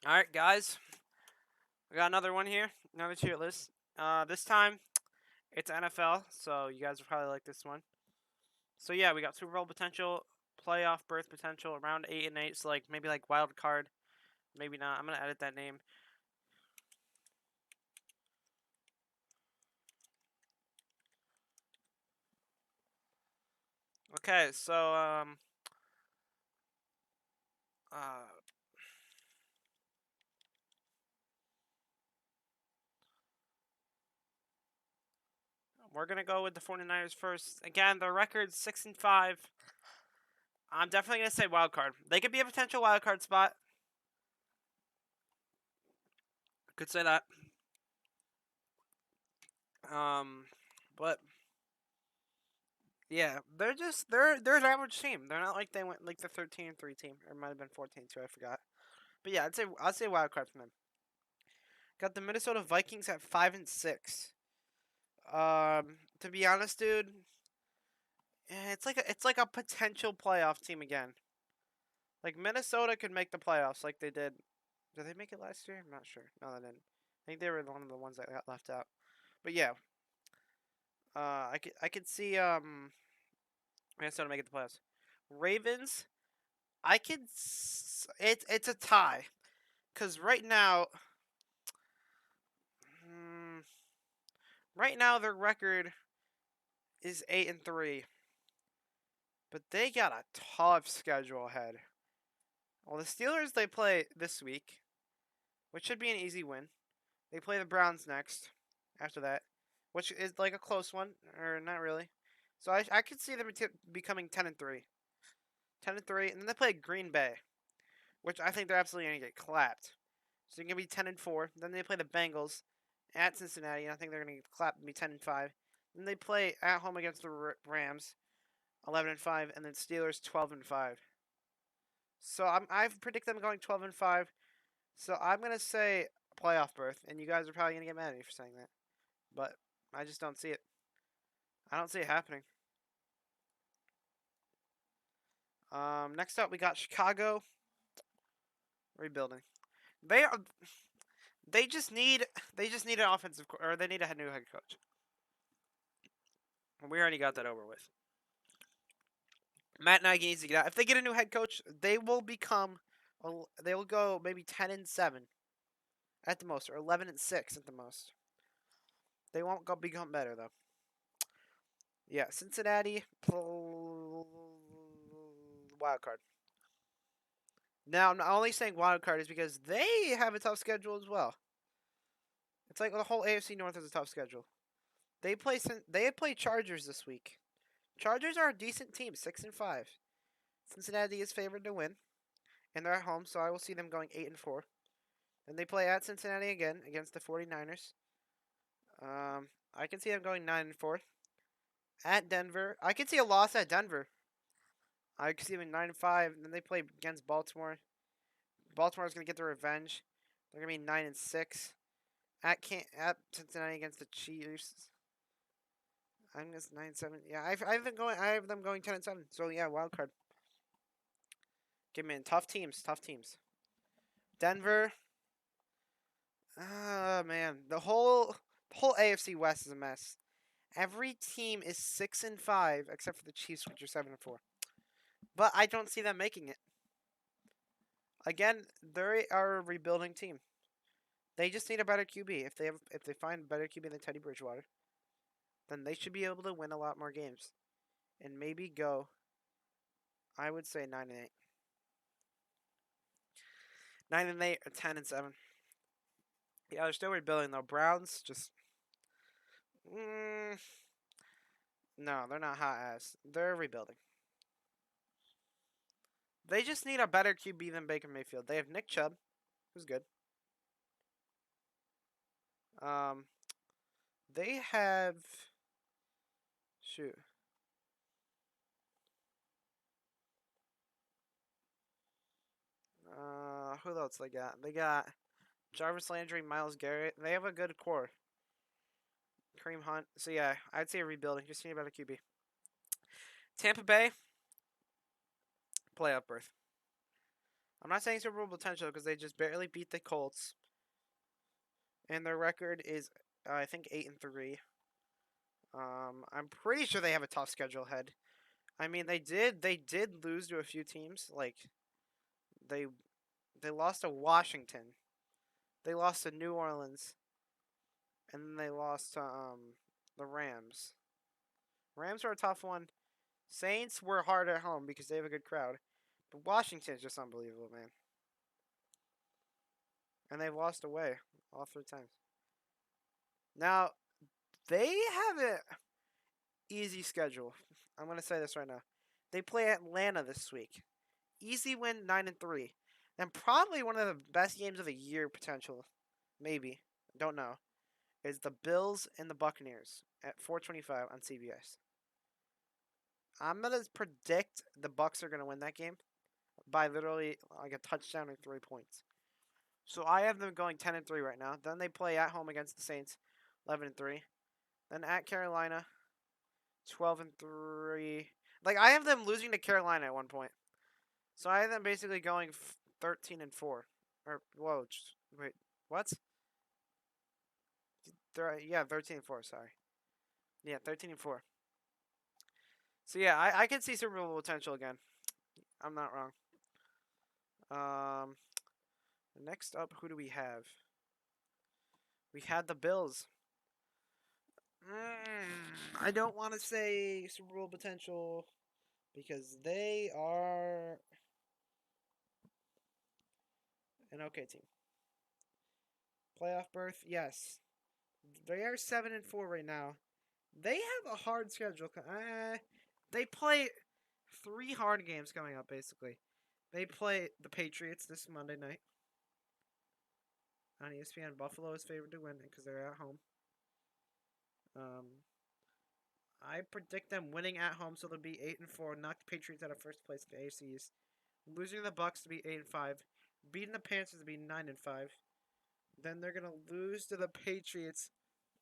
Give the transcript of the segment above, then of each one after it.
All right, guys, we got another one here, another tier list. This time it's NFL, so you guys will probably like this one. So yeah, we got Super Bowl potential, playoff berth potential, around 8 and 8. So like maybe like wild card, maybe not. I'm gonna edit that name. Okay, so uh, we're gonna go with the 49ers first. Again, their record's 6-5. I'm definitely gonna say wild card. They could be a potential wild card spot. Could say that. Um, but yeah, they're an average team. They're not like they went like the 13-3 team. Or it might have been 14-2. I forgot. But yeah, I'd say wild card from them. Got the Minnesota Vikings at 5-6. To be honest, dude, it's like a potential playoff team again. Like Minnesota could make the playoffs, like they did. Did they make it last year? I'm not sure. No, they didn't. I think they were one of the ones that got left out. But yeah, I could see Minnesota making the playoffs. Ravens, it's a tie because mm, right now their record is 8-3, but they got a tough schedule ahead. Well, the Steelers they play this week, which should be an easy win. They play the Browns next. After that, which is like a close one, or not really. So I could see them becoming 10-3, 10-3, and then they play Green Bay, which I think they're absolutely gonna get clapped. So they're gonna be 10-4. Then they play the Bengals at Cincinnati, and I think they're gonna get clapped and be 10-5. Then they play at home against the Rams, 11-5, and then Steelers 12-5. So I predict them going 12-5. So I'm gonna say playoff berth, and you guys are probably gonna get mad at me for saying that, but I just don't see it. I don't see it happening. Next up we got Chicago rebuilding. They are they just need an offensive or they need a new head coach. We already got that over with. Matt Nagy needs to get out. If they get a new head coach, they will become they will go maybe 10-7 at the most, or 11-6 at the most. They won't go become better though. Yeah, Cincinnati wild card. Now, I'm not only saying wild card is because they have a tough schedule as well. It's like the whole AFC North has a tough schedule. They play Chargers this week. Chargers are a decent team, 6-5. Cincinnati is favored to win, and they're at home, so I will see them going 8-4. Then they play at Cincinnati again against the 49ers. I can see them going 9-4. At Denver, I can see a loss at Denver. I can see them 9-5. Then they play against Baltimore. Baltimore's gonna get their revenge. They're gonna be 9-6. At Cincinnati against the Chiefs. I'm just 9-7. Yeah, I have them going 10-7. So yeah, wild card. Give me tough teams, tough teams. Denver. Ah man, the whole AFC West is a mess. Every team is 6-5 except for the Chiefs, which are 7-4. But I don't see them making it. Again, they are a rebuilding team. They just need a better QB. If they find a better QB than Teddy Bridgewater, then they should be able to win a lot more games and maybe go. I would say 9-8, 9-8 or 10-7. Yeah, they're still rebuilding though. Browns just no, they're not hot ass. They're rebuilding. They just need a better QB than Baker Mayfield. They have Nick Chubb, who's good. Um, they have shoot. Who else they got? They got Jarvis Landry, Miles Garrett. They have a good core. Kareem Hunt. So yeah, I'd say rebuilding. Just need a better QB. Tampa Bay, playoff berth. I'm not saying Super Bowl potential because they just barely beat the Colts, and their record is, I think, 8-3. I'm pretty sure they have a tough schedule ahead. I mean, they did lose to a few teams. Like they they lost to Washington, they lost to New Orleans, and then they lost to the Rams. Rams are a tough one. Saints were hard at home because they have a good crowd, but Washington is just unbelievable, man. And they've lost away all 3 times. Now they have an easy schedule. I'm gonna say this right now. They play Atlanta this week. Easy win, 9-3, and probably one of the best games of the year potential. Maybe, don't know. Is the Bills and the Buccaneers at 4:25 on CBS. I'm gonna predict the Bucks are gonna win that game by literally like a touchdown or 3 points. So I have them going 10-3 right now. Then they play at home against the Saints, 11-3. Then at Carolina, 12-3. Like I have them losing to Carolina at one point. So I have them basically going 13-4. Or whoa, wait, what? Yeah, 13-4. Sorry. Yeah, 13-4. So yeah, I can see Super Bowl potential again. I'm not wrong. Um, next up, who do we have? We had the Bills. I don't want to say Super Bowl potential because they are an okay team. Playoff berth, yes. They are 7-4 right now. They have a hard schedule. They play 3 hard games coming up. Basically, they play the Patriots this Monday night on ESPN. Buffalo is favored to win because they're at home. I predict them winning at home, so they'll be 8-4. Knock the Patriots out of first place in the AFC East. Losing the Bucks to be 8-5. Beating the Panthers to be 9-5. Then they're gonna lose to the Patriots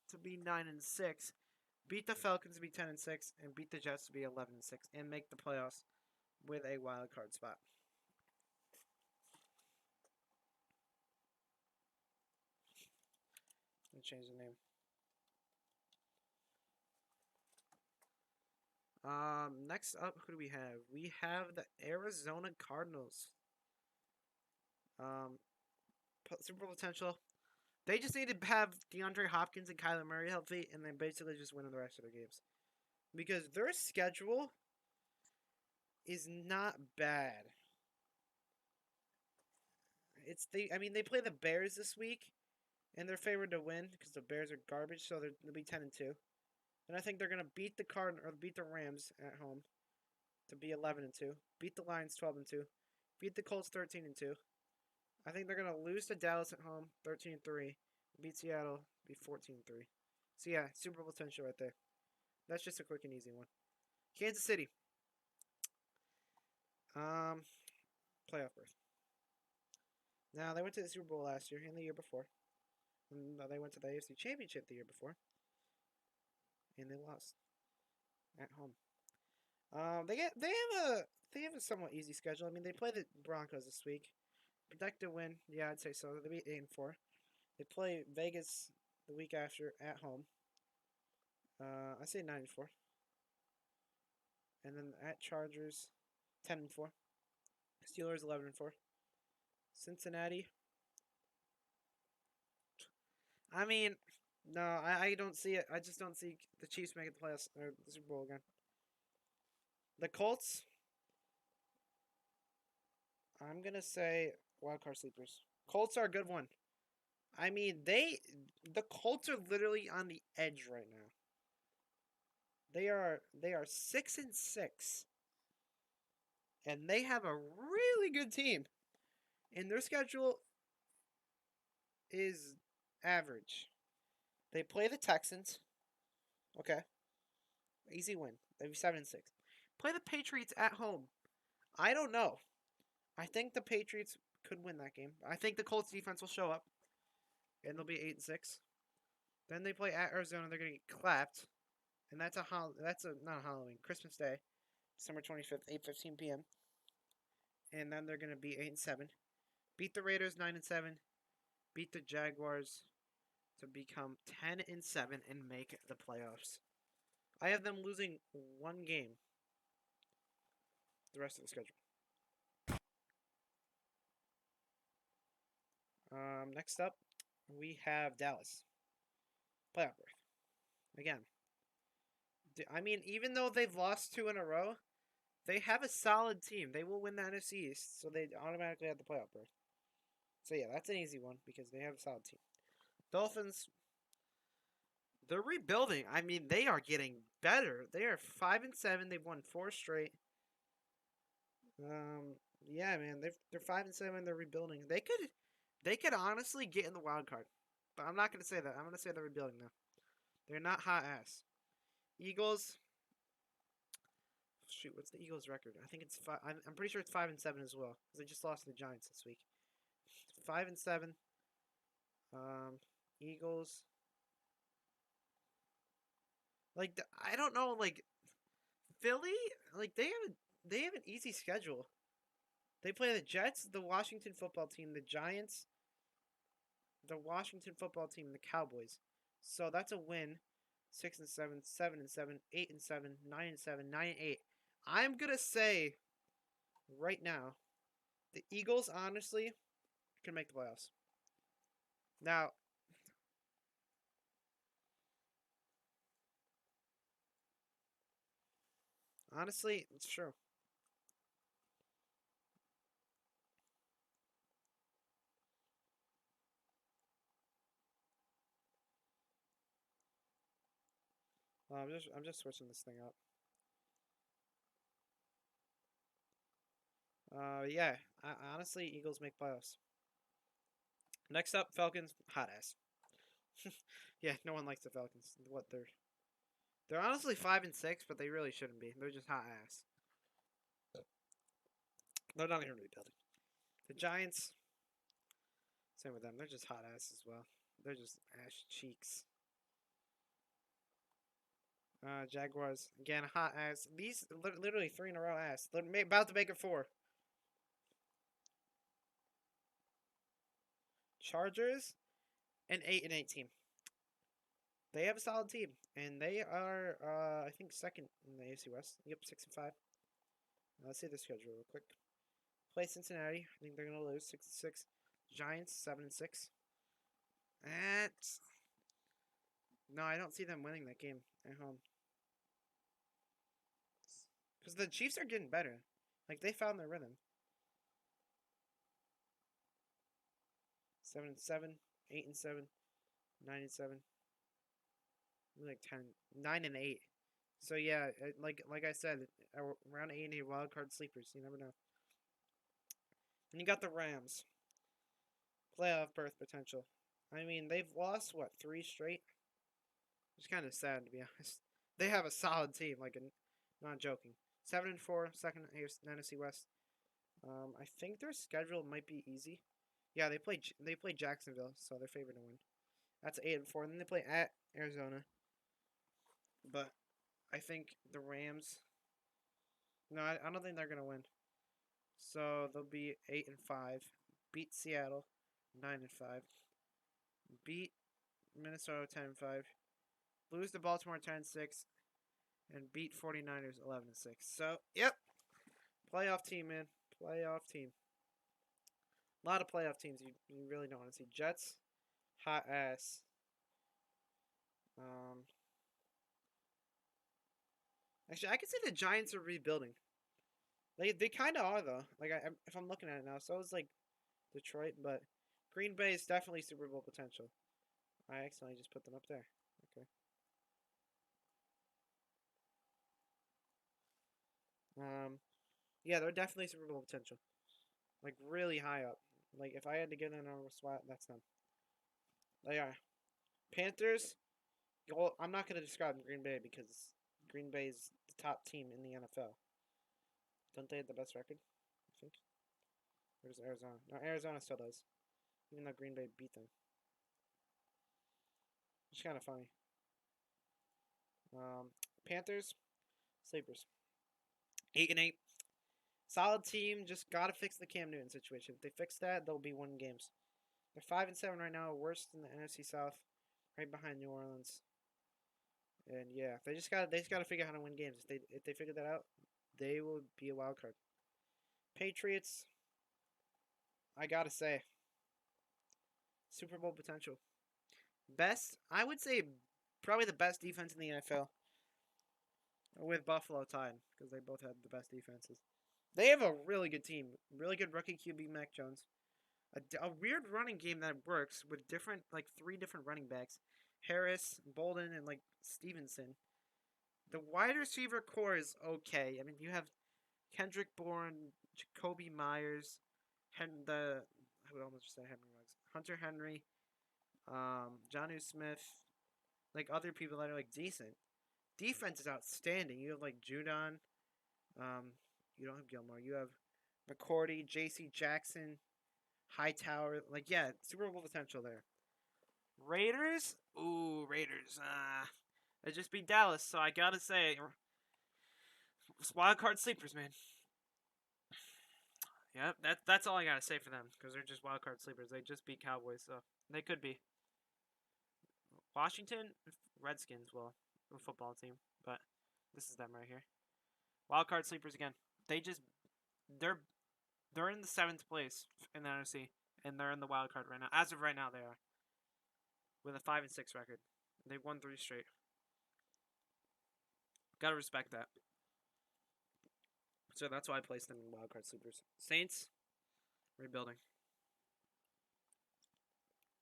to be 9-6. Beat the Falcons to be 10-6, and beat the Jets to be 11-6, and make the playoffs with a wild card spot. Let me change the name. Next up, who do we have? We have the Arizona Cardinals. Super Bowl potential. They just need to have DeAndre Hopkins and Kyler Murray healthy, and then basically just win the rest of their games. Because their schedule is not bad. They play the Bears this week, and they're favored to win because the Bears are garbage, so they'll be 10-2. And I think they're gonna beat the Rams at home to be 11-2. Beat the Lions 12-2. Beat the Colts 13-2. I think they're gonna lose to Dallas at home 13-3. Beat Seattle be 14-3. So yeah, Super Bowl potential right there. That's just a quick and easy one. Kansas City. Playoff berth. Now they went to the Super Bowl last year and the year before. And they went to the AFC Championship the year before. And they lost at home. They have a somewhat easy schedule. I mean, they play the Broncos this week. Projected win, yeah, I'd say so. They beat 8-4. They play Vegas the week after at home. I say 9-4. And then at Chargers, 10-4. Steelers 11-4. Cincinnati. I mean, no, I don't see it. I just don't see the Chiefs making the playoffs or the Super Bowl again. The Colts. I'm gonna say wildcard sleepers. Colts are a good one. I mean, the Colts are literally on the edge right now. They are 6-6, and they have a really good team. And their schedule is average. They play the Texans. Okay, easy win. They'll be 7-6. Play the Patriots at home. I don't know. I think the Patriots could win that game. I think the Colts defense will show up, and they'll be 8-6. Then they play at Arizona. They're gonna get clapped, and that's not Halloween. Christmas Day, December 25th, 8:15 p.m. and then they're gonna be 8-7. Beat the Raiders 9-7. Beat the Jaguars to become 10-7 and make the playoffs. I have them losing one game the rest of the schedule. Next up, we have Dallas. Playoff berth. Again, I mean, even though they've lost 2 in a row, they have a solid team. They will win the NFC East, so they automatically have the playoff berth. So yeah, that's an easy one because they have a solid team. Dolphins, they're rebuilding. I mean, they are getting better. They are 5-7. They've won 4 straight. Yeah, man, they're 5-7. They're rebuilding. They could honestly get in the wild card, but I'm not gonna say that. I'm gonna say they're rebuilding now. They're not hot ass. Eagles. Shoot, what's the Eagles' record? I think it's 5. I'm pretty sure it's 5-7 as well because they just lost to the Giants this week. 5-7. Eagles. Like I don't know, like Philly, like they have an easy schedule. They play the Jets, the Washington football team, the Giants, the Washington football team, and the Cowboys. So that's a win. 6-7, 7-7, 8-7, 9-7, 9-8. I'm gonna say right now, the Eagles honestly can make the playoffs. Now, honestly, it's true. I'm just switching this thing up. Yeah. Honestly, Eagles make playoffs. Next up, Falcons, hot ass. Yeah, no one likes the Falcons. What they're honestly 5-6, but they really shouldn't be. They're just hot ass. They're not even rebuilding. The Giants, same with them. They're just hot ass as well. They're just ash cheeks. Jaguars again, hot ass. These literally 3 in a row ass. They're about to make it 4. Chargers, an 8-8 team. They have a solid team, and they are I think second in the AFC West. Yep, 6-5. Let's see the schedule real quick. Play Cincinnati. I think they're gonna lose 6-6. Giants 7-6. And no, I don't see them winning that game at home. Because the Chiefs are getting better. Like they found their rhythm. 7-7, 8-7, 9-7. Like 10, 9-8. So yeah, like I said, around 8-8 wild card sleepers. You never know. And you got the Rams. Playoff berth potential. I mean, they've lost what 3 straight. It's kind of sad to be honest. They have a solid team. Like, not joking. 7-4, second NFC West. I think their schedule might be easy. Yeah, they play Jacksonville, so they're favored to win. That's 8-4. And then they play at Arizona. But I think the Rams. No, I don't think they're gonna win. So they'll be 8-5. Beat Seattle, 9-5. Beat Minnesota 10-5. Lose to Baltimore 10-6. And beat 49ers 11-6. So yep, playoff team, man. Playoff team. A lot of playoff teams you really don't want to see. Jets, hot ass. Um, Actually, I could say the Giants are rebuilding. They kind of are though. Like if I'm looking at it now, so is like Detroit, but Green Bay is definitely Super Bowl potential. I accidentally just put them up there. Okay. Yeah, they're definitely Super Bowl potential. Like really high up. Like if I had to give them a spot, that's them. They are. Panthers. Well, I'm not gonna describe Green Bay because Green Bay is the top team in the NFL. Don't they have the best record? I think. Or does Arizona? No, Arizona still does. Even though Green Bay beat them. It's kind of funny. Panthers, sleepers. 8-8. Solid team, just gotta fix the Cam Newton situation. If they fix that, they'll be winning games. They're 5-7 right now, worst in the NFC South, right behind New Orleans. And yeah, they just gotta figure out how to win games. If they figure that out, they will be a wild card. Patriots, I gotta say, Super Bowl potential. Best, I would say, probably the best defense in the NFL, with Buffalo tied because they both had the best defenses. They have a really good team, really good rookie QB Mac Jones. A weird running game that works with different, like 3 different running backs, Harris, Bolden, and like Stevenson. The wide receiver core is okay. I mean, you have Kendrick Bourne, Jacoby Myers, I would almost say Henry Ruggs, Hunter Henry, Jonnu Smith, like other people that are like decent. Defense is outstanding. You have like Judon. You don't have Gilmore. You have McCourty, J.C. Jackson, Hightower. Like, yeah, Super Bowl potential there. Raiders? Ooh, Raiders. It just beat Dallas, so I gotta say, it's wild card sleepers, man. Yep, that's all I gotta say for them because they're just wild card sleepers. They just beat Cowboys, so they could be. Washington Redskins, well, a football team, but this is them right here. Wild card sleepers again. They're they're in the 7th place in the NFC, and they're in the wild card right now. As of right now, they are with a 5-6 record. They've won 3 straight. Gotta respect that. So that's why I placed them in wild card sleepers. Saints rebuilding.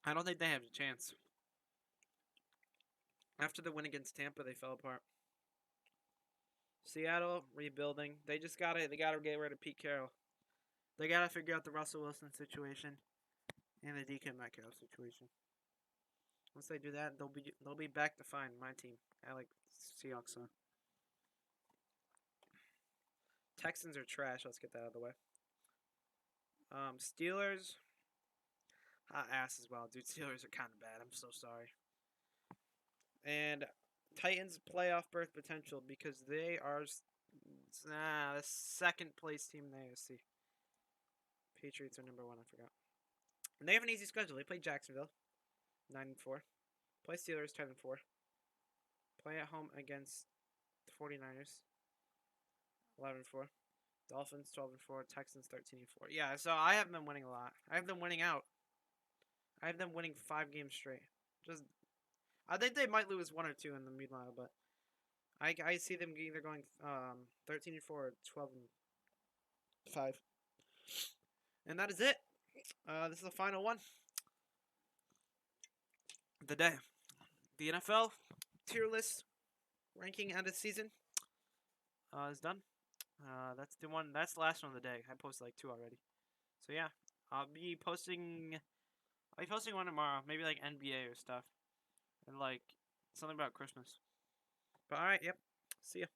I don't think they have a chance. After the win against Tampa, they fell apart. Seattle rebuilding. They gotta get rid of Pete Carroll. They gotta figure out the Russell Wilson situation and the DK Metcalf situation. Once they do that, they'll be back to fine. My team. I like Seahawks. So. Texans are trash. Let's get that out of the way. Steelers. Hot ass as well, dude. Steelers are kind of bad. I'm so sorry. And Titans playoff berth potential because they are the 2nd-place team in the AFC. Patriots are number 1. I forgot. And they have an easy schedule. They play Jacksonville, 9-4. Play Steelers, 10-4. Play at home against the 49ers, 11-4. Dolphins, 12-4. Texans, 13-4. Yeah, so I have them winning a lot. I have them winning out. I have them winning 5 games straight. I think they might lose 1 or 2 in the meanwhile, but I see them either going 13-4 or 12-5. And that is it. This is the final one. The day. The NFL tier list ranking end of season is done. That's the one. That's the last one of the day. I posted like 2 already. So yeah, I'll be posting one tomorrow. Maybe like NBA or stuff, and like something about Christmas. But all right, yep. See ya.